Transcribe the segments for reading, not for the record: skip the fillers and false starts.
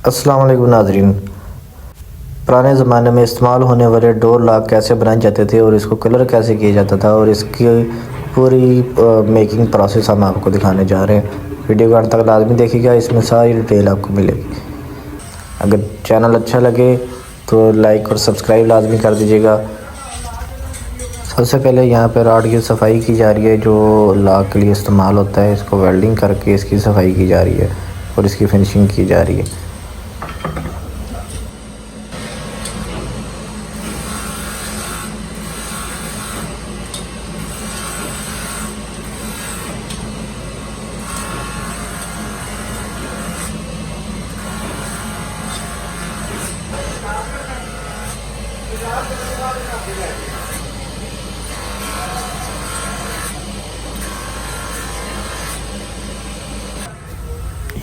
अस्सलाम वालेकुम नाज़रीन। पुराने ज़माने में इस्तेमाल होने वाले डोर लॉक कैसे बनाए जाते थे और इसको कलर कैसे किया जाता था और इसकी पूरी मेकिंग प्रोसेस हम आपको दिखाने जा रहे हैं। वीडियो को अंत तक लाजमी देखिएगा, इसमें सारी डिटेल आपको मिलेगी। अगर चैनल अच्छा लगे तो लाइक और सब्सक्राइब लाजमी कर दीजिएगा। सबसे पहले यहाँ पर रॉड की सफाई की जा रही है जो लॉक के लिए इस्तेमाल होता है। इसको वेल्डिंग करके इसकी सफाई की जा रही है और इसकी फिनिशिंग की जा रही है।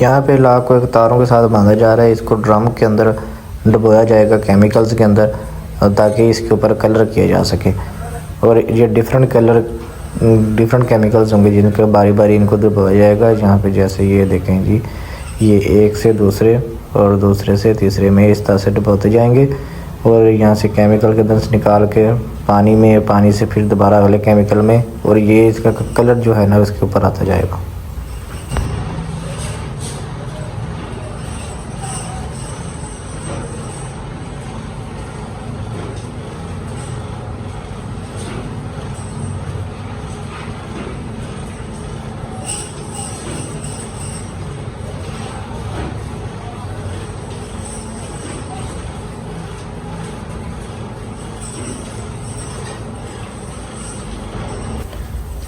यहाँ पे लॉक को एक तारों के साथ बांधा जा रहा है। इसको ड्रम के अंदर डुबोया जाएगा केमिकल्स के अंदर, ताकि इसके ऊपर कलर किया जा सके। और ये डिफरेंट डिफरेंट केमिकल्स होंगे जिनके बारी बारी इनको डुबोया जाएगा। यहाँ पे जैसे ये देखें जी, ये एक से दूसरे और दूसरे से तीसरे में इस तरह से डुबोते जाएंगे और यहाँ से केमिकल के अंदर से निकाल के पानी से फिर दोबारा अगले केमिकल में, और ये इसका कलर जो है ना उसके ऊपर आता जाएगा।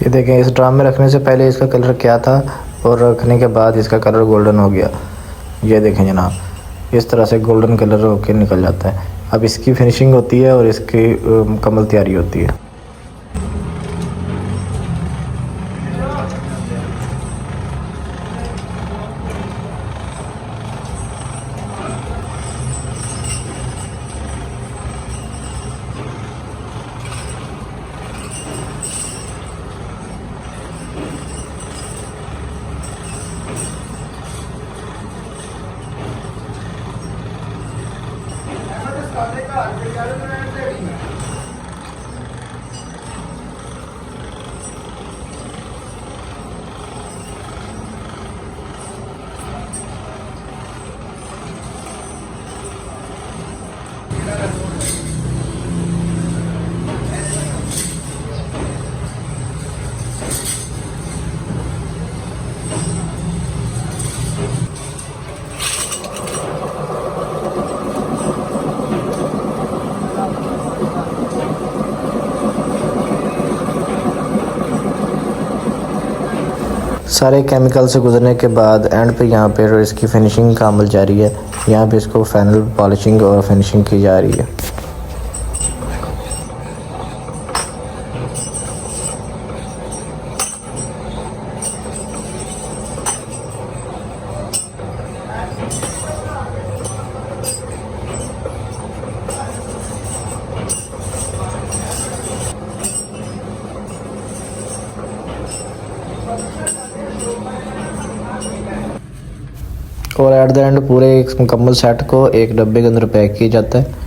ये देखें, इस ड्राम में रखने से पहले इसका कलर क्या था और रखने के बाद इसका कलर गोल्डन हो गया। ये देखें जनाब, इस तरह से गोल्डन कलर होके निकल जाता है। अब इसकी फिनिशिंग होती है और इसकी मुकम्मल तैयारी होती है। सारे केमिकल से गुजरने के बाद एंड पे यहाँ पे इसकी फिनिशिंग का अमल जारी है। यहाँ पे इसको फाइनल पॉलिशिंग और फिनिशिंग की जा रही है। और एट द एंड पूरे एक मुकम्मल सेट को एक डब्बे के अंदर पैक किया जाता है।